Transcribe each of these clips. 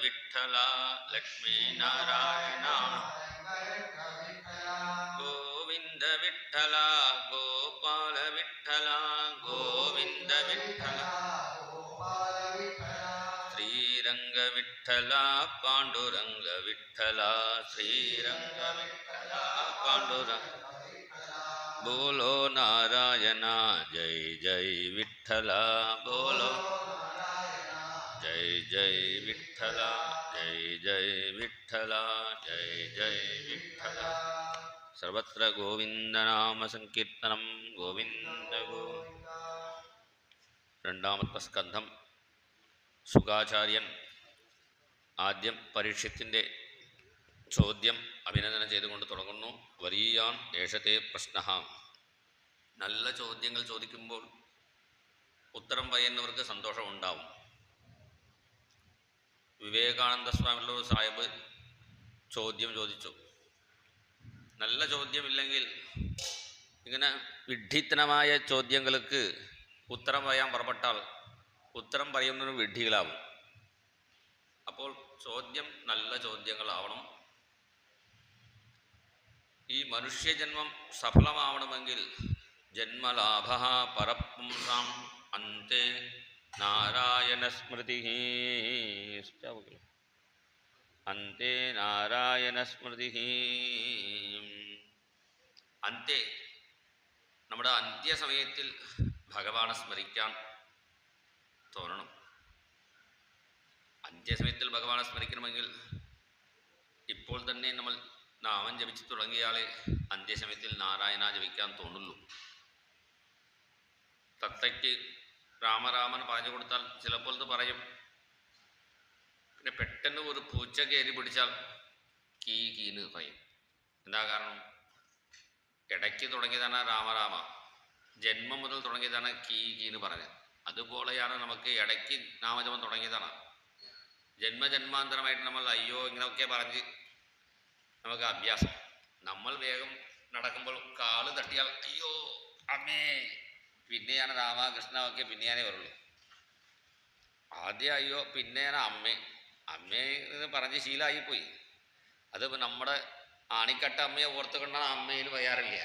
വിഠല ലക്ഷ്മീ നാരായണ ഗോവിന്ദ വിഠല ഗോപാല വിഠല ഗോവിന്ദ വിഠല ശ്രീരംഗ വിഠല പാണ്ഡുരംഗ വിഠല ശ്രീരംഗ വിഠല പാണ്ഡുരംഗ बोलो नारायण जय जय विठ्ठल बोलो जय जय विठ्ठल जय जय विठ्ठल जय जय विठ्ठल सर्वत्र गोविंद नाम संकीर्तനം गोविंद गोविंद രണ്ടാമത്തെ സ്കന്ധം സുഖാചാര്യൻ ആദ്യം പരീക്ഷത്തിൻ്റെ ചോദ്യം അഭിനന്ദനം ചെയ്തുകൊണ്ട് തുടങ്ങുന്നു. വരീയാൻ ഏഷത്തെ പ്രശ്ന. നല്ല ചോദ്യങ്ങൾ ചോദിക്കുമ്പോൾ ഉത്തരം പറയുന്നവർക്ക് സന്തോഷമുണ്ടാവും. വിവേകാനന്ദ സ്വാമിയുള്ള സാഹിബ് ചോദ്യം ചോദിച്ചു. നല്ല ചോദ്യമില്ലെങ്കിൽ ഇങ്ങനെ വിഡ്ഢിത്തനമായ ചോദ്യങ്ങൾക്ക് ഉത്തരം പറയാൻ പുറപ്പെട്ടാൽ ഉത്തരം പറയുന്നതിന് വിഡ്ഢികളാവും. അപ്പോൾ ചോദ്യം നല്ല ചോദ്യങ്ങളാവണം. ഈ മനുഷ്യജന്മം സഫലമാവണമെങ്കിൽ ജന്മലാഭ പരപുംസാം അന്തേ നാരായണ സ്മൃതി. അന്തേ നാരായണ സ്മൃതി. അന്തേ നമ്മുടെ അന്ത്യസമയത്തിൽ ഭഗവാനെ സ്മരിക്കാൻ തോന്നണം. അന്ത്യസമയത്തിൽ ഭഗവാനെ സ്മരിക്കണമെങ്കിൽ ഇപ്പോൾ തന്നെ നമ്മൾ നാമം ജപിച്ചു തുടങ്ങിയാലേ അന്ത്യസമയത്തിൽ നാരായണ ജപിക്കാൻ തോന്നുള്ളൂ. തത്തയ്ക്ക് രാമരാമൻ പറഞ്ഞു കൊടുത്താൽ ചിലപ്പോൾ ഇത് പറയും. പിന്നെ പെട്ടെന്ന് ഒരു പൂച്ച കയറി പിടിച്ചാൽ കീ കീന്ന് പറയും. എന്താ കാരണം? ഇടയ്ക്ക് തുടങ്ങിയതാണ് രാമരാമ, ജന്മം മുതൽ തുടങ്ങിയതാണ് കീ കീന്ന് പറഞ്ഞത്. അതുപോലെയാണ് നമുക്ക് ഇടയ്ക്ക് നാമജപം തുടങ്ങിയതാണ്. ജന്മജന്മാന്തരമായിട്ട് നമ്മൾ അയ്യോ ഇങ്ങനെയൊക്കെ പറഞ്ഞ് നമുക്ക് അഭ്യാസം. നമ്മൾ വേഗം നടക്കുമ്പോൾ കാല് തട്ടിയാൽ അയ്യോ അമ്മേ, പിന്നെയാണ് രാമകൃഷ്ണ ഒക്കെ പിന്നെയാണേ വരുള്ളൂ. ആദ്യം അയ്യോ പിന്നെയാണ് അമ്മേ. അമ്മേ എന്ന് പറഞ്ഞ് ശീലമായിപ്പോയി. അത് നമ്മുടെ ആണിക്കട്ട അമ്മയെ ഓർത്ത് കൊണ്ടാണ് അമ്മയിൽ പറയാറില്ല.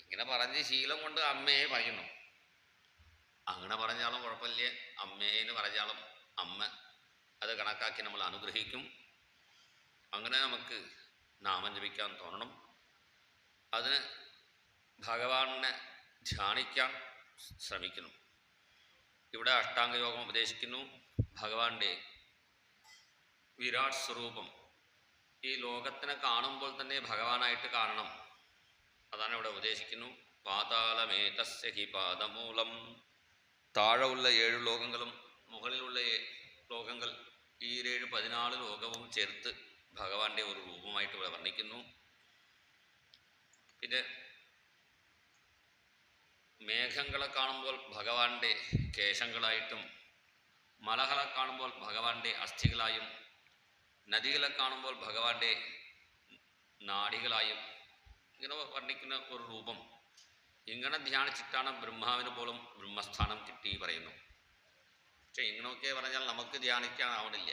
ഇങ്ങനെ പറഞ്ഞ് ശീലം കൊണ്ട് അമ്മയെ പറയുന്നു. അങ്ങനെ പറഞ്ഞാലും കുഴപ്പമില്ല, അമ്മേന്ന് പറഞ്ഞാലും അമ്മ അത് കണക്കാക്കി നമ്മൾ അനുഗ്രഹിക്കും. അങ്ങനെ നമുക്ക് നാമം ജപിക്കാൻ തോന്നണം. അതിന് ഭഗവാനെ ധ്യാനിക്കാൻ ശ്രമിക്കണം. ഇവിടെ അഷ്ടാംഗയോഗം ഉപദേശിക്കുന്നു. ഭഗവാന്റെ വിരാട് സ്വരൂപം ഈ ലോകത്തിനെ കാണുമ്പോൾ തന്നെ ഭഗവാനായിട്ട് കാണണം. അതാണ് ഇവിടെ ഉപദേശിക്കുന്നു. പാതാളമേതസ്യ ഹി പാദമൂലം. താഴെ ഉള്ള 7 ലോകങ്ങളും മുകളിലുള്ള ലോകങ്ങൾ, ഈ 14 ലോകവും ചേർത്ത് ഭഗവാന്റെ ഒരു രൂപമായിട്ട് ഇവിടെ വർണ്ണിക്കുന്നു. പിന്നെ മേഘങ്ങളെ കാണുമ്പോൾ ഭഗവാന്റെ കേശങ്ങളായിട്ടും, മലകളെ കാണുമ്പോൾ ഭഗവാന്റെ അസ്ഥികളായും, നദികളെ കാണുമ്പോൾ ഭഗവാന്റെ നാഡികളായും ഇങ്ങനെ വർണ്ണിക്കുന്ന ഒരു രൂപം. ഇങ്ങനെ ധ്യാനിച്ചിട്ടാണ് ബ്രഹ്മാവിന് പോലും ബ്രഹ്മസ്ഥാനം കിട്ടി പറയുന്നു. പക്ഷെ ഇങ്ങനെയൊക്കെ പറഞ്ഞാൽ നമുക്ക് ധ്യാനിക്കാനാവണില്ല.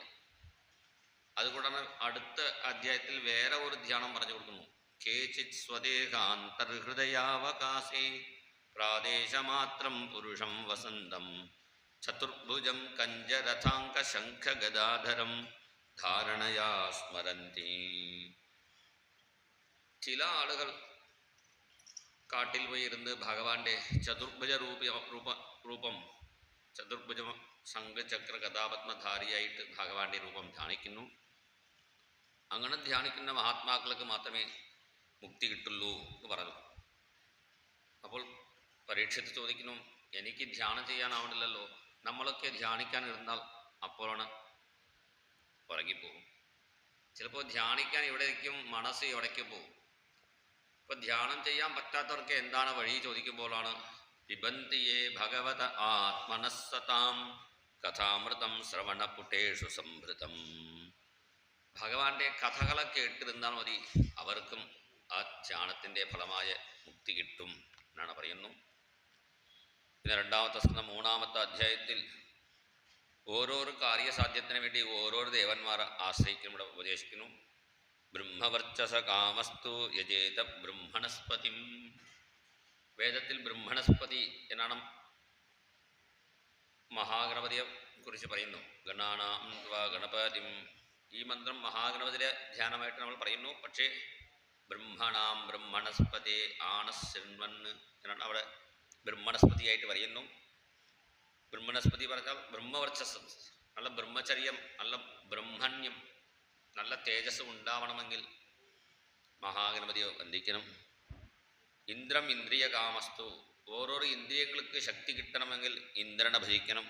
അതുകൊണ്ടാണ് അടുത്ത അധ്യായത്തിൽ വേറെ ഒരു ധ്യാനം പറഞ്ഞു കൊടുക്കുന്നു. കേചിത് സ്വദേഹാന്തർഹൃദയാവകാശേ പ്രാദേശമാത്രം പുരുഷം വസന്തം ചതുർഭുജം കഞ്ചരഥാങ്ക ശംഖ ഗദാധരം ധാരണയാ സ്മരന്തി. ചില ആളുകൾ കാട്ടിൽ പോയിരുന്ന് ഭഗവാന്റെ ചതുർഭുജ രൂപം ചതുർഭുജ ശംഖചക്ര കഥാപത്മധാരിയായിട്ട് ഭഗവാന്റെ രൂപം ധ്യാനിക്കുന്നു. അങ്ങനെ ധ്യാനിക്കുന്ന മഹാത്മാക്കൾക്ക് മാത്രമേ മുക്തി കിട്ടുള്ളൂ എന്ന് പറഞ്ഞു. അപ്പോൾ പരീക്ഷത്ത് ചോദിക്കുന്നു, എനിക്ക് ധ്യാനം ചെയ്യാനാവണില്ലല്ലോ. നമ്മളൊക്കെ ധ്യാനിക്കാൻ ഇരുന്നാൽ അപ്പോഴാണ് ഉറങ്ങിപ്പോകും. ചിലപ്പോൾ ധ്യാനിക്കാൻ ഇവിടേക്കും മനസ്സ് എവിടേക്ക് പോകും. ഇപ്പോൾ ധ്യാനം ചെയ്യാൻ പറ്റാത്തവർക്ക് എന്താണ് വഴി ചോദിക്കുമ്പോഴാണ് പിബന്തിയേ ഭഗവത ആത്മനസ്സതാം കഥാമൃതം ശ്രവണപുടേഷു സംഭൃതം. ഭഗവാന്റെ കഥകളെ കേട്ടിരുന്നാൽ മതി, അവർക്കും ആ ധ്യാനത്തിൻ്റെ ഫലമായ മുക്തി കിട്ടും എന്നാണ് പറയുന്നു. പിന്നെ രണ്ടാമത്തെ സ്കന്ധം 3-ാമത്തെ അധ്യായത്തിൽ ഓരോരോ കാര്യസാധ്യത്തിന് വേണ്ടി ഓരോരോ ദേവന്മാരെ ആശ്രയിക്കും ഇവിടെ ഉപദേശിക്കുന്നു. ബ്രഹ്മവർച്ചസ കാമസ്തു യജേത ബ്രഹ്മണസ്പതിം. വേദത്തിൽ ബ്രഹ്മണസ്പതി എന്നാണ് മഹാഗണപതിയെ കുറിച്ച് പറയുന്നു. ഗണാനാം ത്വാ ഗണപതിം. ഈ മന്ത്രം മഹാഗണപതിയുടെ ധ്യാനമായിട്ട് നമ്മൾ പറയുന്നു. പക്ഷേ ബ്രഹ്മണാം ബ്രഹ്മണസ്പതി ആണശൃണ്വൻ എന്നാണ് അവിടെ ബ്രഹ്മണസ്പതിയായിട്ട് പറയുന്നു. ബ്രഹ്മണസ്പതി പറഞ്ഞാൽ ബ്രഹ്മവർച്ചസ്, നല്ല ബ്രഹ്മചര്യം, നല്ല ബ്രഹ്മണ്യം, നല്ല തേജസ് ഉണ്ടാവണമെങ്കിൽ മഹാഗണപതിയെ വന്ദിക്കണം. ഇന്ദ്രം ഇന്ദ്രിയ കാമസ്തു. ഓരോരോ ഇന്ദ്രിയങ്ങൾക്ക് ശക്തി കിട്ടണമെങ്കിൽ ഇന്ദ്രനെ ഭജിക്കണം.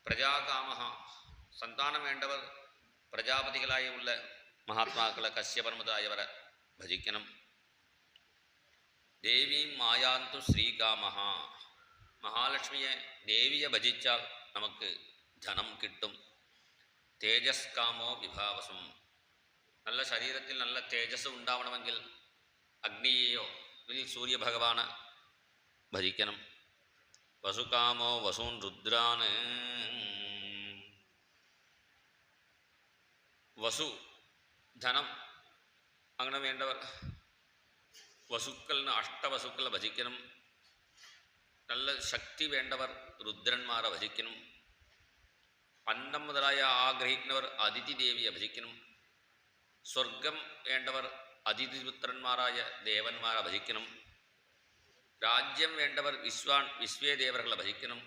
പ്രജാകാമ. സന്താനം വേണ്ടവർ പ്രജാപതികളായി ഉള്ള മഹാത്മാക്കളെ കശ്യപൻ മുതലായവരെ ഭജിക്കണം. ദേവീം മായാന്തു ശ്രീകാമ. മഹാലക്ഷ്മിയെ ദേവിയെ ഭജിച്ചാൽ നമുക്ക് ധനം കിട്ടും. തേജസ് കാമോ വിഭാവസം. നല്ല ശരീരത്തിൽ നല്ല തേജസ് ഉണ്ടാവണമെങ്കിൽ അഗ്നിയെയോ അല്ലെങ്കിൽ സൂര്യഭഗവാനെ ഭജിക്കണം. വസുകാമോ വസൂൻ രുദ്രാന്. വസു ധനം അങ്ങനെ വേണ്ടവർ വസുക്കളിന് അഷ്ടവസുക്കളെ ഭജിക്കണം. നല്ല ശക്തി വേണ്ടവർ രുദ്രന്മാരെ ഭജിക്കണം. അന്നം മുതലായ ആഗ്രഹിക്കുന്നവർ അതിഥി ദേവിയെ ഭജിക്കണം. സ്വർഗം വേണ്ടവർ അതിഥിപുത്രന്മാരായ ദേവന്മാരെ ഭജിക്കണം. രാജ്യം വേണ്ടവർ വിശ്വേദേവകളെ ഭജിക്കണം.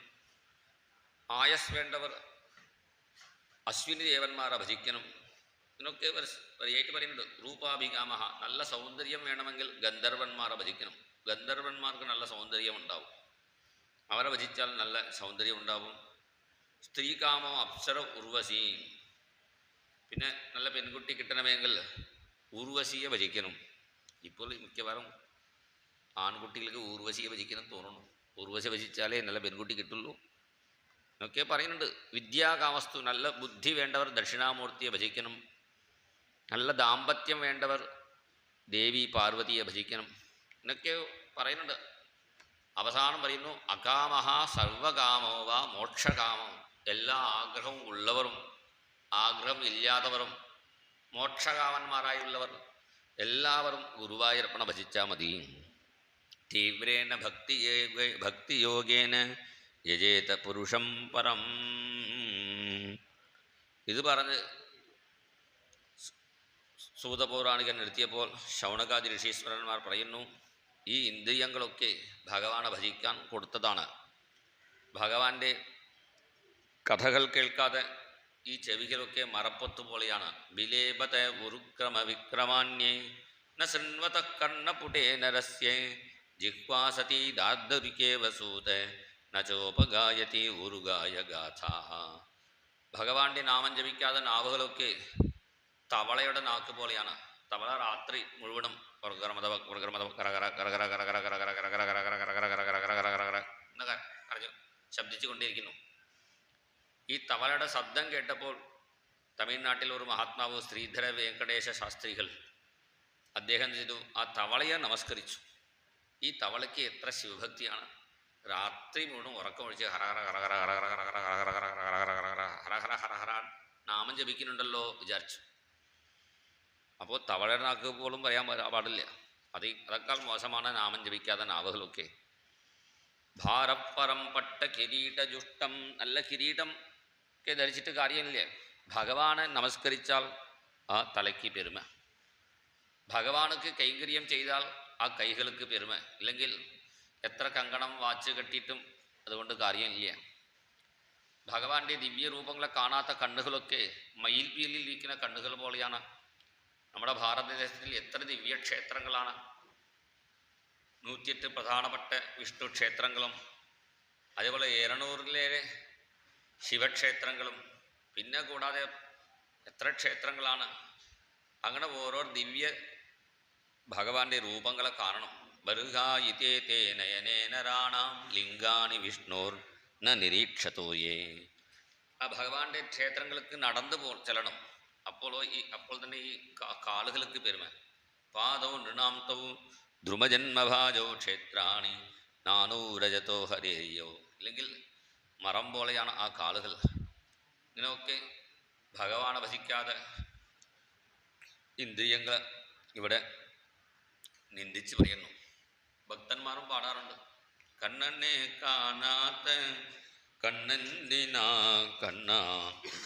ആയസ് വേണ്ടവർ അശ്വിനി ദേവന്മാരെ ഭജിക്കണം. ഇതിനൊക്കെ വരിയായിട്ട് പറയുന്നുണ്ട്. രൂപാഭികാമ. നല്ല സൗന്ദര്യം വേണമെങ്കിൽ ഗന്ധർവന്മാരെ ഭജിക്കണം. ഗന്ധർവന്മാർക്ക് നല്ല സൗന്ദര്യം ഉണ്ടാവും. അവരെ ഭജിച്ചാൽ നല്ല സൗന്ദര്യം ഉണ്ടാവും. സ്ത്രീകാമോ അപ്സര ഉർവശി. പിന്നെ നല്ല പെൺകുട്ടി കിട്ടണമെങ്കിൽ ഊർവശിയെ ഭജിക്കണം. ഇപ്പോൾ മിക്കവാറും ആൺകുട്ടികൾക്ക് ഊർവശിയെ ഭജിക്കണം തോന്നുന്നു. ഊർവശി ഭജിച്ചാലേ നല്ല പെൺകുട്ടി കിട്ടുള്ളൂ എന്നൊക്കെ പറയുന്നുണ്ട്. വിദ്യാകാമസ്തു. നല്ല ബുദ്ധി വേണ്ടവർ ദക്ഷിണാമൂർത്തിയെ ഭജിക്കണം. നല്ല ദാമ്പത്യം വേണ്ടവർ ദേവി പാർവതിയെ ഭജിക്കണം എന്നൊക്കെ പറയുന്നുണ്ട്. അവസാനം പറയുന്നു അകാമഹ സർവകാമോ വാ മോക്ഷകാമോ. എല്ലാ ആഗ്രഹവും ഉള്ളവരും ആഗ്രഹം ഇല്ലാത്തവരും മോക്ഷകാമന്മാരായുള്ളവർ എല്ലാവരും ഗുരുവായൂരപ്പനെ ഭജിച്ചാൽ മതി. തീവ്രേണ ഭക്തിയോഗേന യജേത പുരുഷം പരം. ഇത് പറഞ്ഞ് സൂതപൗരാണികൻ നിർത്തിയപ്പോൾ ശൗനകാദി ഋഷീശ്വരന്മാർ പറയുന്നു, ഈ ഇന്ദ്രിയങ്ങളൊക്കെ ഭഗവാനെ ഭജിക്കാൻ കൊടുത്തതാണ്. ഭഗവാന്റെ കഥകൾ കേൾക്കാതെ ഈ ചെവികളൊക്കെ മറപ്പൊത്തു പോലെയാണ്. ബിലേപത ഉരുക്രമ വിക്രമാന്യേ ന ശൃണ്വത കർണപുടേ നരസ്യേ ജിഹ്വാസതി ദാർദരികേ വസൂത നചോപഗായതി ഉരുഗായ ഗാഥാ. ഭഗവാന്റെ നാമം ജപിക്കാതെ നാവുകളൊക്കെ തവളയുടെ നാക്ക് പോലെയാണ്. തവള രാത്രി മുഴുവനും ശബ്ദിച്ചു കൊണ്ടിരിക്കുന്നു. ഈ തവളയുടെ ശബ്ദം കേട്ടപ്പോൾ തമിഴ്നാട്ടിൽ ഒരു മഹാത്മാവ് ശ്രീധര വെങ്കടേശ ശാസ്ത്രികൾ അദ്ദേഹം ചെയ്തു, ആ തവളയെ നമസ്കരിച്ചു. ഈ തവളയ്ക്ക് എത്ര ശിവഭക്തിയാണ്. രാത്രി മുഴുവൻ ഉറക്കമൊഴിച്ച് ഹരഹര ഹരഹര ഹരഹര ഹരഹര ഹരഹര ഹരഹര ഹരഹര ഹരഹര നാമം ജപിക്കുന്നുണ്ടല്ലോ വിചാരിച്ചു. അപ്പോൾ തവളയുടെ നാക്ക് പോലും പറയാൻ പാടില്ല. അതേക്കാൾ മോശമാണ് നാമം ജപിക്കാതെ നാവുകളൊക്കെ. ഭാരപ്പറം പട്ട കിരീടജുഷ്ടം. നല്ല കിരീടം ഒക്കെ ധരിച്ചിട്ട് കാര്യമില്ല. ഭഗവാനെ നമസ്കരിച്ചാൽ ആ തലയ്ക്ക് പെരുമ. ഭഗവാനുക്ക് കൈങ്കര്യം ചെയ്താൽ ആ കൈകൾക്ക് പെരുമ. ഇല്ലെങ്കിൽ എത്ര കങ്കണം വാച്ച് കെട്ടിയിട്ടും അതുകൊണ്ട് കാര്യമില്ല. ഭഗവാന്റെ ദിവ്യരൂപങ്ങളെ കാണാത്ത കണ്ണുകളൊക്കെ മയിൽപീലിൽ ഇരിക്കുന്ന കണ്ണുകൾ പോലെയാണ്. നമ്മുടെ ഭാരതദേശത്തിൽ എത്ര ദിവ്യക്ഷേത്രങ്ങളാണ്. 108 പ്രധാനപ്പെട്ട വിഷ്ണു ക്ഷേത്രങ്ങളും അതേപോലെ 700 ശിവക്ഷേത്രങ്ങളും പിന്നെ കൂടാതെ എത്ര ക്ഷേത്രങ്ങളാണ്. അങ്ങനെ ഓരോ ദിവ്യ ഭഗവാന്റെ രൂപങ്ങളെ കാണണം. ബർഹായിതേ തേ നയനേനരാണാം ലിംഗാണി വിഷ്ണോർ ന നിരീക്ഷതോയേ. ആ ഭഗവാന്റെ ക്ഷേത്രങ്ങൾക്ക് നടന്നു ചെല്ലണം. അപ്പോൾ തന്നെ ഈ കാളുകൾക്ക് പെരുമ. പാദോ നൃണാംതൗ ധ്രുമജന്മഭാജോ ക്ഷേത്രാണി നാനൂരജതോ ഹരേയോ. ഇല്ലെങ്കിൽ മറം പോലെയാണ് ആ കാലുകൾ. ഇങ്ങനെയൊക്കെ ഭഗവാനെ ഭജിക്കാതെ ഇന്ദ്രിയങ്ങൾ ഇവിടെ നിന്ദിച്ച് പറയുന്നു. ഭക്തന്മാരും പാടാറുണ്ട്, കണ്ണനെ കാണാത്ത കണ്ണെന്തിനാ കണ്ണ,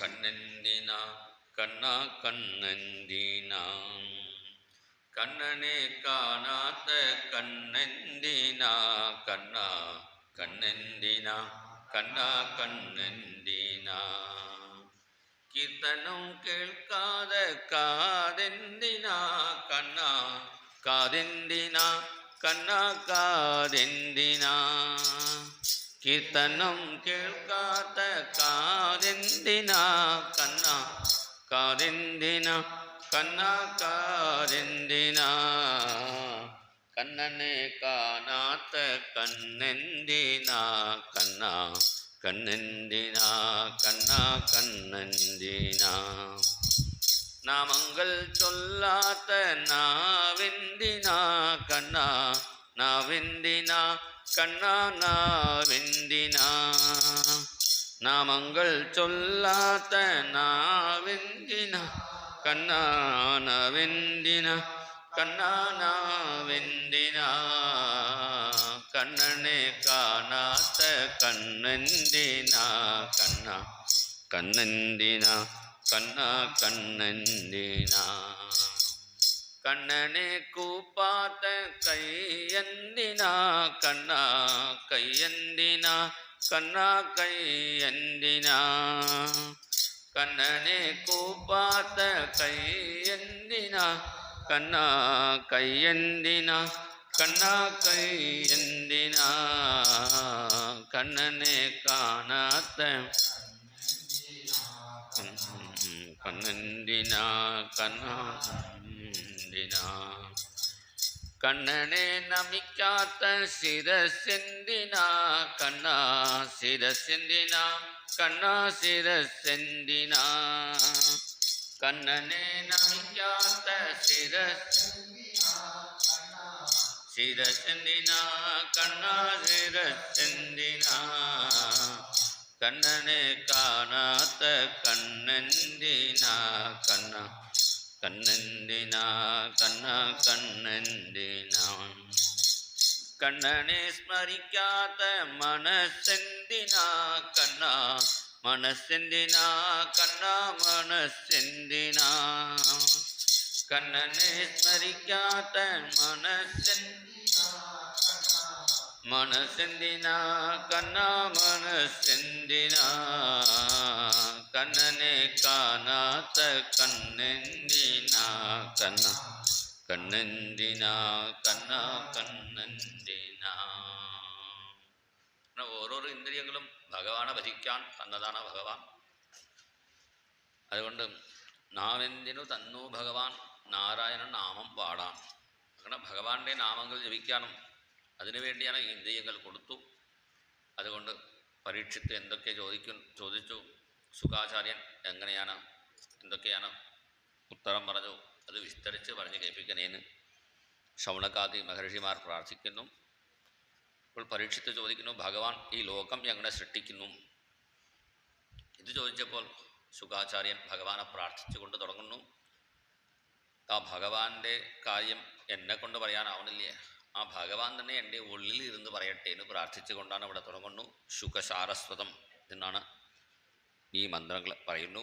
കണ്ണെന്തിനാ കണ്ണ, കണ്ണെന്തിനാ, കണ്ണനെ കാണാത്ത കണ്ണെന്തിനാ കണ്ണ, കണ്ണെന്തിനാ കണ്ണ, കണ്ണെന്തിനാ, കീർത്തനം കേൾക്കാതെ കാതെന്തിനാ കണ്ണ, കാതെന്തിനാ കണ്ണ, കാതെന്തിനാ, കീർത്തനം കേൾക്കാത്ത കാതെന്തിനാ കണ്ണ, കാതെന്തിനാ കണ്ണ, കാതെന്തിനാ, കണ്ണനെ കാണാത്ത കണ്ണെന്തിനാ കണ്ണ, കണ്ണെന്തിനാ കണ്ണ, കണ്ണെന്തിനാ, നാമങ്ങൾ ചൊല്ലാത്ത നാവെന്തിനാ കണ്ണ, നാവെന്തിനാ കണ്ണ, നാവെന്തിനാ, നാമങ്ങൾ ചൊല്ലാത്ത നാവെന്തിനാ കണ്ണ, നാവെന്തിനാ കണ്ണ, നാവെന്തിനാ, കണ്ണനെ കാണാത്ത കണ്ണെന്തിനാ കണ്ണ, കണ്ണെന്തിനാ കണ്ണ, കണ്ണെന്തിനാ, കണ്ണനെ കൂപ്പാത്ത കൈയെന്തിനാ കണ്ണ, കൈയെന്തിനാ കണ്ണ, കൈയെന്തിനാ, കണ്ണനെ കൂപ്പാത്ത കൈയെന്തിനാ കണ്ണ, കൈയെന്തിനാ കണ്ണ, കൈയെന്തിനാ, കണ്ണനെ കാണാത്ത കണ്ണെന്തിനാ കണ്ണ, കണ്ണെന്തിനാ, കണ്ണനെ നമിക്കാത്ത ശിരസ്സെന്തിനാ കണ്ണ, ശിരസ്സെന്തിനാ കണ്ണ, ശിരസ്സെന്തിനാ, കണ്ണനെ നമിക്കാത്ത ശിരസ്സെന്തിനാ കണ്ണ, ശിരസ്സെന്തിനാ, കണ്ണനെ കാണാത്ത കണ്ണെന്തിനാ കണ്ണ, കണ്ണെന്തിനാ കണ്ണ, കണ്ണെന്തിനാ, കണ്ണനെ സ്മരിക്കാത്ത മനസ്സെന്തിനാ കണ്ണ, മനസ്സെന്തിനാ കണ്ണ, മനസ്സെന്തിനാ, കണ്ണനെ സ്മരിക്കാത്ത മനസ്സെന്തിനാ കണ്ണ, മനസ്സെന്തിനാ, കണ്ണനെ കാണാത്ത കണ്ണെന്തിനാ കണ്ണ, കണ്ണെന്തിനാ കണ്ണ, കണ്ണെന്തിനാ. ഓരോരോ ഇന്ദ്രിയങ്ങളും ഭഗവാനെ ഭജിക്കാൻ തന്നതാണ് ഭഗവാൻ. അതുകൊണ്ട് നാവെന്തിനു തന്നു ഭഗവാൻ, നാരായണ നാമം പാടാം. അങ്ങനെ ഭഗവാന്റെ നാമങ്ങൾ ജപിക്കാനും അതിനുവേണ്ടിയാണ് ഈ ഇന്ദ്രിയങ്ങൾ കൊടുത്തു. അതുകൊണ്ട് പരീക്ഷിത്ത് എന്തൊക്കെ ചോദിച്ചു, ശുകാചാര്യൻ എങ്ങനെയാണ് എന്തൊക്കെയാണ് ഉത്തരം പറഞ്ഞു, അത് വിസ്തരിച്ച് പറഞ്ഞ് കേൾപ്പിക്കണേന്ന് ശൗനകാദി മഹർഷിമാർ പ്രാർത്ഥിക്കുന്നു. അപ്പോൾ പരീക്ഷിത്ത് ചോദിക്കുന്നു, ഭഗവാൻ ഈ ലോകം എങ്ങനെ സൃഷ്ടിക്കുന്നു? ഇത് ചോദിച്ചപ്പോൾ ശുകാചാര്യൻ ഭഗവാനെ പ്രാർത്ഥിച്ചുകൊണ്ട് തുടങ്ങുന്നു. ആ ഭഗവാന്റെ കാര്യം എന്നെ കൊണ്ട് പറയാനാവണില്ലേ, ആ ഭഗവാൻ തന്നെ എൻ്റെ ഉള്ളിൽ ഇരുന്ന് പറയട്ടെ എന്ന് പ്രാർത്ഥിച്ചുകൊണ്ടാണ് ഇവിടെ തുടങ്ങുന്നു. ശുകസാരസ്വതം എന്നാണ് ഈ മന്ത്രങ്ങൾ പറയുന്നു.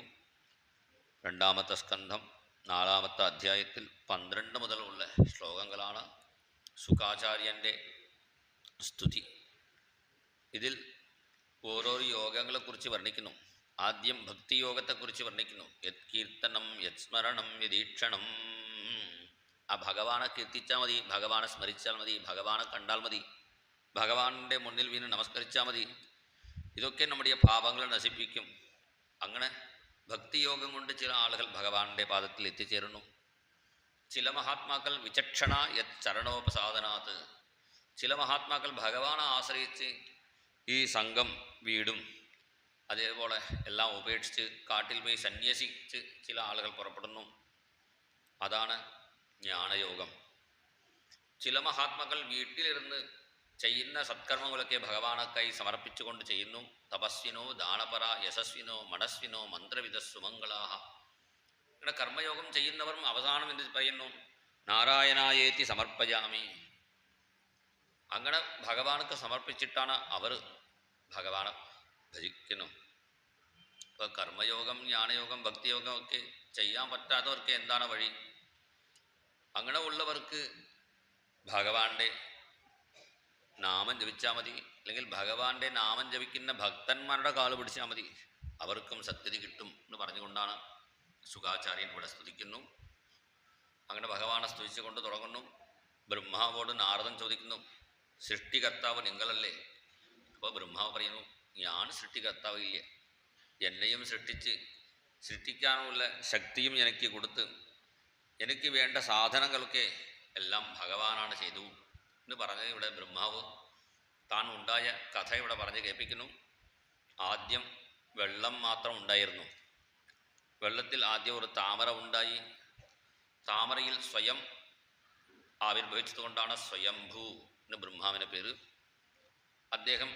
2-ാമത്തെ സ്കന്ധം 4-ാമത്തെ അധ്യായത്തിൽ 12 മുതലുള്ള ശ്ലോകങ്ങളാണ് ശുകാചാര്യൻ്റെ സ്തുതി. ഇതിൽ ഓരോരോ യോഗങ്ങളെക്കുറിച്ച് വർണ്ണിക്കുന്നു. ആദ്യം ഭക്തിയോഗത്തെക്കുറിച്ച് വർണ്ണിക്കുന്നു. യത് കീർത്തനം, യത് സ്മരണം, യദീക്ഷണം. ആ ഭഗവാനെ കീർത്തിച്ചാൽ മതി, ഭഗവാനെ സ്മരിച്ചാൽ മതി, ഭഗവാനെ കണ്ടാൽ മതി, ഭഗവാന്റെ മുന്നിൽ വീണ് നമസ്കരിച്ചാൽ മതി. ഇതൊക്കെ നമ്മുടെ പാപങ്ങളെ നശിപ്പിക്കും. അങ്ങനെ ഭക്തിയോഗം കൊണ്ട് ചില ആളുകൾ ഭഗവാന്റെ പാദത്തിൽ എത്തിച്ചേരുന്നു. ചില മഹാത്മാക്കൾ വിചക്ഷണ യത് ചരണോപസാദനാത്ത്. ചില മഹാത്മാക്കൾ ഭഗവാനെ ആശ്രയിച്ച് ഈ സംഘം വീടും അതേപോലെ എല്ലാം ഉപേക്ഷിച്ച് കാട്ടിൽ പോയി സന്യസിച്ച് ചില ആളുകൾ പുറപ്പെടുന്നു. അതാണ് ജ്ഞാനയോഗം. ചില മഹാത്മാക്കൾ വീട്ടിലിരുന്ന് ചെയ്യുന്ന സത്കർമ്മങ്ങളൊക്കെ ഭഗവാനക്കായി സമർപ്പിച്ചുകൊണ്ട് ചെയ്യുന്നു. തപസ്വിനോ ദാനപര യശസ്വിനോ മനസ്വിനോ മന്ത്രവിദ സുമംഗളാഹ. ഇങ്ങനെ കർമ്മയോഗം ചെയ്യുന്നവരും അവസാനം എന്ത് പറയുന്നു? നാരായണായേതി സമർപ്പയാമി. അങ്ങനെ ഭഗവാനക്ക് സമർപ്പിച്ചിട്ടാണ് അവർ ഭഗവാനെ ഭജിക്കുന്നു. ഇപ്പോൾ കർമ്മയോഗം ജ്ഞാനയോഗം ഭക്തിയോഗം ഒക്കെ ചെയ്യാൻ പറ്റാത്തവർക്ക് എന്താണ് വഴി? അങ്ങനെ ഉള്ളവർക്ക് ഭഗവാന്റെ നാമം ജപിച്ചാൽ മതി, അല്ലെങ്കിൽ ഭഗവാന്റെ നാമം ജപിക്കുന്ന ഭക്തന്മാരുടെ കാല് പിടിച്ചാൽ മതി, അവർക്കും സദ്ഗതി കിട്ടും എന്ന് പറഞ്ഞുകൊണ്ടാണ് ശുകാചാര്യൻ ഇവിടെ സ്തുതിക്കുന്നു. അങ്ങനെ ഭഗവാനെ സ്തുതിച്ചുകൊണ്ട് തുടങ്ങുന്നു. ബ്രഹ്മാവോട് നാരദൻ ചോദിക്കുന്നു, സൃഷ്ടികർത്താവ് നിങ്ങളല്ലേ? അപ്പോൾ ബ്രഹ്മാവ് പറയുന്നു, ഞാൻ സൃഷ്ടികർത്താവ് ഇല്ല, എന്നെയും സൃഷ്ടിക്കാനുള്ള ശക്തിയും എനിക്ക് കൊടുത്ത് എനിക്ക് വേണ്ട സാധനങ്ങളൊക്കെ എല്ലാം ഭഗവാനാണ് ചെയ്തു എന്ന് പറഞ്ഞ് ഇവിടെ ബ്രഹ്മാവ് താൻ ഉണ്ടായ കഥ ഇവിടെ പറഞ്ഞ് കേൾപ്പിക്കുന്നു. ആദ്യം വെള്ളം മാത്രം ഉണ്ടായിരുന്നു. വെള്ളത്തിൽ ആദ്യം ഒരു താമര ഉണ്ടായി. താമരയിൽ സ്വയം ആവിർഭവിച്ചതുകൊണ്ടാണ് സ്വയംഭൂ എന്ന് ബ്രഹ്മാവിൻ്റെ പേര്. അദ്ദേഹം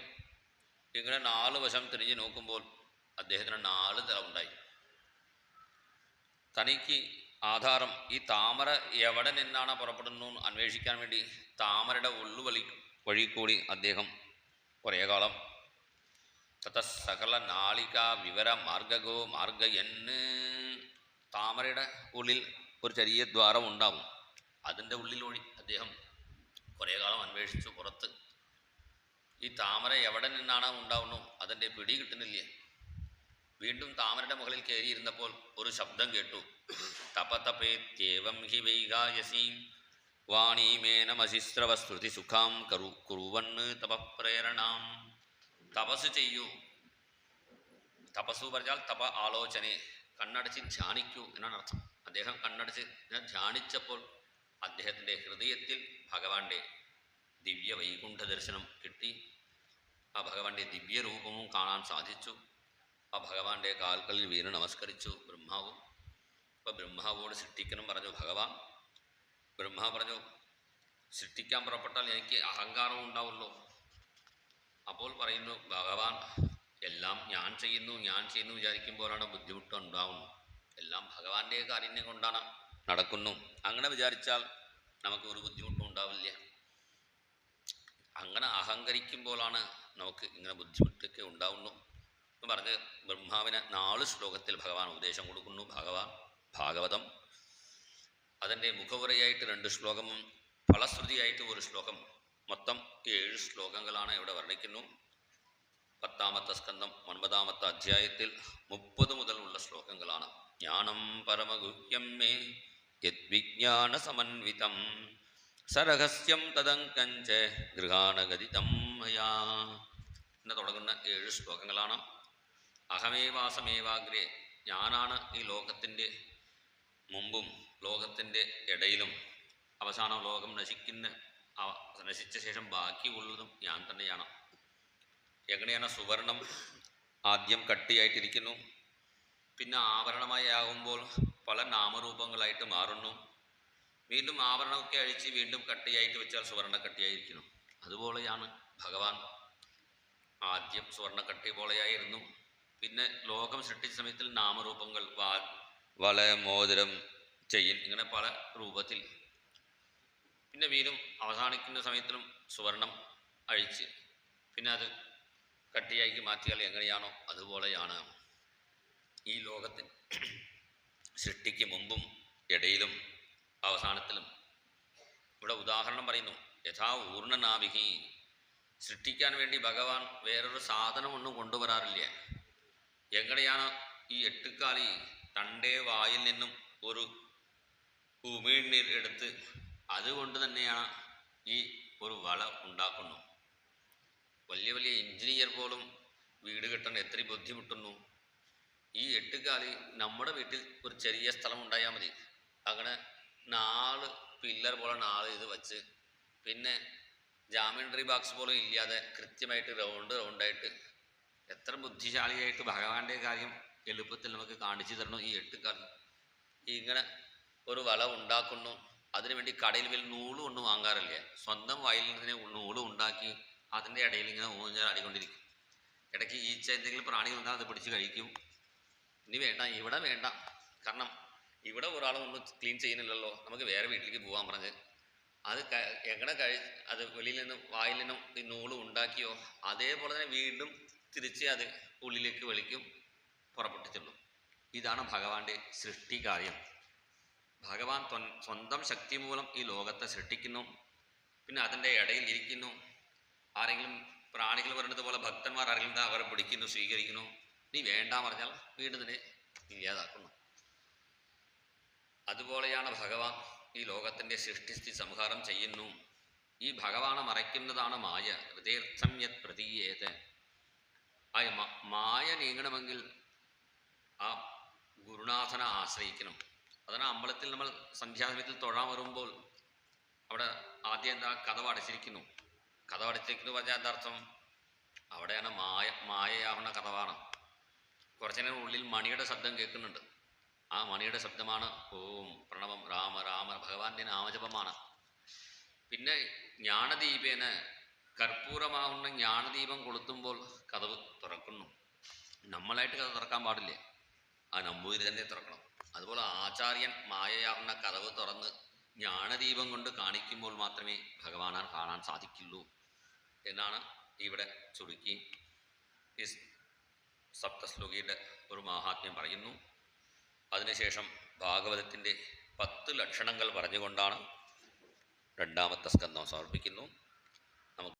ഇങ്ങനെ 4 വശം തിരിഞ്ഞ് നോക്കുമ്പോൾ അദ്ദേഹത്തിന് 4 തല ഉണ്ടായി. തനിക്ക് ആധാരം ഈ താമര എവിടെ നിന്നാണ് പുറപ്പെടുന്നു അന്വേഷിക്കാൻ വേണ്ടി താമരയുടെ വഴി കൂടി അദ്ദേഹം കുറേ കാലം തഥ സകല നാളിക വിവര മാർഗഗോ മാർഗയന്. താമരയുടെ ഉള്ളിൽ ഒരു ചെറിയ ദ്വാരം ഉണ്ടാവും. അതിൻ്റെ ഉള്ളിലൂടെ അദ്ദേഹം കുറേ കാലം അന്വേഷിച്ചു. പുറത്ത് ഈ താമര എവിടെ നിന്നാണ് ഉണ്ടാവുന്നു അതിൻ്റെ പിടി കിട്ടുന്നില്ലേ. വീണ്ടും താമരയുടെ മുകളിൽ കയറിയിരുന്നപ്പോൾ ഒരു ശബ്ദം കേട്ടു. തപതപേത്യേവം ഹി വൈഗായസീം വാണീമേനമശിസ്രവസ്തുതി സുഖാം കുറുവന്ന് തപപ്രേരണാം. തപസ് ചെയ്യൂ. തപസ്സു പറഞ്ഞാൽ തപ ആലോചന, കണ്ണടച്ച് ധ്യാനിക്കൂ എന്നാണ് അർത്ഥം. അദ്ദേഹം കണ്ണടച്ച് ധ്യാനിച്ചപ്പോൾ അദ്ദേഹത്തിൻ്റെ ഹൃദയത്തിൽ ഭഗവാന്റെ ദിവ്യ വൈകുണ്ഠ ദർശനം കിട്ടി. ആ ഭഗവാന്റെ ദിവ്യരൂപവും കാണാൻ സാധിച്ചു. ആ ഭഗവാന്റെ കാൽക്കളിൽ വീണ് നമസ്കരിച്ചു ബ്രഹ്മാവും. അപ്പോൾ ബ്രഹ്മാവോട് സൃഷ്ടിക്കണം പറഞ്ഞു ഭഗവാൻ. ബ്രഹ്മാവ് പറഞ്ഞു, സൃഷ്ടിക്കാൻ പുറപ്പെട്ടാൽ എനിക്ക് അഹങ്കാരം ഉണ്ടാവുള്ളൂ. അപ്പോൾ പറയുന്നു ഭഗവാൻ, എല്ലാം ഞാൻ ചെയ്യുന്നു വിചാരിക്കുമ്പോഴാണ് ബുദ്ധിമുട്ട് ഉണ്ടാവുന്നു. എല്ലാം ഭഗവാന്റെ കാരുണ്യം കൊണ്ടാണ് നടക്കുന്നു. അങ്ങനെ വിചാരിച്ചാൽ നമുക്ക് ഒരു ബുദ്ധിമുട്ടും ഉണ്ടാവില്ല. അങ്ങനെ അഹങ്കരിക്കുമ്പോഴാണ് നമുക്ക് ഇങ്ങനെ ബുദ്ധിമുട്ടൊക്കെ ഉണ്ടാവുന്നു എന്ന് പറഞ്ഞ് ബ്രഹ്മാവിന് 4 ശ്ലോകത്തിൽ ഭഗവാൻ ഉപദേശം കൊടുക്കുന്നു. ഭാഗവതം അതിൻ്റെ മുഖവുരയായിട്ട് 2 ശ്ലോകവും ഫലശ്രുതിയായിട്ട് 1 ശ്ലോകം, മൊത്തം 7 ശ്ലോകങ്ങളാണ് ഇവിടെ വർണ്ണിക്കുന്നു. 10ാമത്തെ സ്കന്ധം 9ാമത്തെ അധ്യായത്തിൽ 30 മുതലുള്ള ശ്ലോകങ്ങളാണ്. ജ്ഞാനം പരമഗുഹ്യം മേ യദ്വിജ്ഞാന സമന്വിതം സരഹസ്യം തദങ്കഞ്ച ഗൃഹാണഗതിതം മയാ എന്ന് തുടങ്ങുന്ന 7 ശ്ലോകങ്ങളാണ്. അഹമേവാസമേവാഗ്രേ, ഞാനാണ് ഈ ലോകത്തിൻ്റെ മുമ്പും ലോകത്തിൻ്റെ ഇടയിലും അവസാനം ലോകം നശിച്ച ശേഷം ബാക്കിയുള്ളതും ഞാൻ തന്നെയാണ്. എങ്ങനെയാണ് സുവർണം ആദ്യം കട്ടിയായിട്ടിരിക്കുന്നു, പിന്നെ ആവരണമായി ആകുമ്പോൾ പല നാമരൂപങ്ങളായിട്ട് മാറുന്നു, വീണ്ടും ആവരണമൊക്കെ അഴിച്ച് വീണ്ടും കട്ടിയായിട്ട് വെച്ചാൽ സുവർണ്ണ കട്ടിയായിരിക്കുന്നു. അതുപോലെയാണ് ഭഗവാൻ. ആദ്യം സുവർണ്ണക്കട്ടി പോലെയായിരുന്നു, പിന്നെ ലോകം സൃഷ്ടിച്ച സമയത്തിൽ നാമരൂപങ്ങൾ വള മോതിരം ചെയിൻ ഇങ്ങനെ പല രൂപത്തിൽ, പിന്നെ വീണ്ടും അവസാനിക്കുന്ന സമയത്തിലും സുവർണം അഴിച്ച് പിന്നെ അത് കട്ടിയാക്കി മാറ്റിയാൽ എങ്ങനെയാണോ അതുപോലെയാണ് ഈ ലോകത്തിൽ സൃഷ്ടിക്ക് മുമ്പും ഇടയിലും അവസാനത്തിലും. ഇവിടെ ഉദാഹരണം പറയുന്നു, യഥാ ഊർണനാഭിഹി. സൃഷ്ടിക്കാൻ വേണ്ടി ഭഗവാൻ വേറൊരു സാധനമൊന്നും കൊണ്ടുവരാറില്ല. എങ്ങനെയാണ് ഈ 8 കാലി തൻ്റെ വായിൽ നിന്നും ഒരു ഉമിഴ്നീർ എടുത്ത് അതുകൊണ്ട് തന്നെയാണ് ഈ ഒരു വള ഉണ്ടാക്കുന്നു. വലിയ വലിയ എഞ്ചിനീയർ പോലും വീട് കെട്ടാൻ എത്ര ബുദ്ധിമുട്ടുന്നു. ഈ 8 കാലി നമ്മുടെ വീട്ടിൽ ഒരു ചെറിയ സ്ഥലം ഉണ്ടായാൽ മതി, അങ്ങനെ 4 പില്ലർ പോലെ 4 ഇത് വച്ച് പിന്നെ ജാമിൻട്രി ബോക്സ് പോലും ഇല്ലാതെ കൃത്യമായിട്ട് റൗണ്ടായിട്ട് എത്ര ബുദ്ധിശാലിയായിട്ട് ഭഗവാന്റെ കാര്യം എളുപ്പത്തിൽ നമുക്ക് കാണിച്ചു തരണം. ഈ 8 കാലി ഇങ്ങനെ ഒരു വല ഉണ്ടാക്കുന്നു. അതിനുവേണ്ടി കടയിൽ വലിയ നൂലും ഒന്നും വാങ്ങാറില്ല. സ്വന്തം വയലിൽ നിന്ന് നൂലും ഉണ്ടാക്കി അതിൻ്റെ ഇടയിൽ ഇങ്ങനെ ഊഞ്ഞാലാടിക്കൊണ്ടിരിക്കും. ഇടയ്ക്ക് ഈച്ച എന്തെങ്കിലും പ്രാണികൾ ഉണ്ടാകും, അത് പിടിച്ച് കഴിക്കും. ഇനി വേണ്ട, ഇവിടെ വേണ്ട, കാരണം ഇവിടെ ഒരാളും ഒന്നും ക്ലീൻ ചെയ്യുന്നില്ലല്ലോ, നമുക്ക് വേറെ വീട്ടിലേക്ക് പോകാൻ പറഞ്ഞ് അത് എങ്ങനെ അത് വെളിയിൽ നിന്ന് വായിൽ നിന്നും ഈ നൂല് ഉണ്ടാക്കിയോ അതേപോലെ തന്നെ വീണ്ടും തിരിച്ച് അത് ഉള്ളിലേക്ക് വലിക്കും, പുറപ്പെട്ടിട്ടുള്ളൂ. ഇതാണ് ഭഗവാന്റെ സൃഷ്ടികാര്യം. ഭഗവാൻ സ്വന്തം ശക്തി മൂലം ഈ ലോകത്തെ സൃഷ്ടിക്കുന്നു, പിന്നെ അതിൻ്റെ ഇടയിൽ ഇരിക്കുന്നു. ആരെങ്കിലും പ്രാണികൾ പറയുന്നത് പോലെ ഭക്തന്മാർ ആരെങ്കിലും അവരെ പിടിക്കുന്നു, സ്വീകരിക്കുന്നു. നീ വേണ്ട പറഞ്ഞാൽ വീണ്ടും തന്നെ ഇല്ലാതാക്കുന്നു. അതുപോലെയാണ് ഭഗവാൻ ഈ ലോകത്തിൻ്റെ സൃഷ്ടിസ്ഥിതി സംഹാരം ചെയ്യുന്നു. ഈ ഭഗവാനെ മറയ്ക്കുന്നതാണ് മായ. ഹൃദയർത്ഥം യത് പ്രതീയേത്. ആ മായ നീങ്ങണമെങ്കിൽ ആ ഗുരുനാഥനെ ആശ്രയിക്കണം. അതാണ് അമ്പലത്തിൽ നമ്മൾ സന്ധ്യാസമയത്തിൽ തൊഴാൻ വരുമ്പോൾ അവിടെ ആദ്യം എന്താ കതവ് അടച്ചിരിക്കുന്നു. കതവ് അടച്ചിരിക്കുന്നു പറഞ്ഞാൽ എന്താ അർത്ഥം? അവിടെയാണ് മായയാവുന്ന കതവാണ്. കുറച്ചു നേരം ഉള്ളിൽ മണിയുടെ ശബ്ദം കേൾക്കുന്നുണ്ട്. ആ മണിയുടെ ശബ്ദമാണ് ഓം പ്രണവം രാമ രാമ, ഭഗവാന്റെ നാമജപമാണ്. പിന്നെ ജ്ഞാനദീപേന കർപ്പൂരമാകുന്ന ജ്ഞാനദീപം കൊളുത്തുമ്പോൾ കതവ് തുറക്കുന്നു. നമ്മളായിട്ട് കഥ തുറക്കാൻ പാടില്ലേ, ആ നമ്പൂതിരി തന്നെ തുറക്കണം. അതുപോലെ ആചാര്യൻ മായയാകുന്ന കതവ് തുറന്ന് ജ്ഞാനദീപം കൊണ്ട് കാണിക്കുമ്പോൾ മാത്രമേ ഭഗവാനെ കാണാൻ സാധിക്കുള്ളൂ എന്നാണ് ഇവിടെ ചുരുക്കി ഈ സപ്തശ്ലോകിയുടെ ഒരു മാഹാത്മ്യം പറയുന്നു. അതിനുശേഷം ഭാഗവതത്തിൻ്റെ 10 ലക്ഷണങ്ങൾ പറഞ്ഞുകൊണ്ടാണ് രണ്ടാമത്തെ സ്കന്ധം സമർപ്പിക്കുന്നു.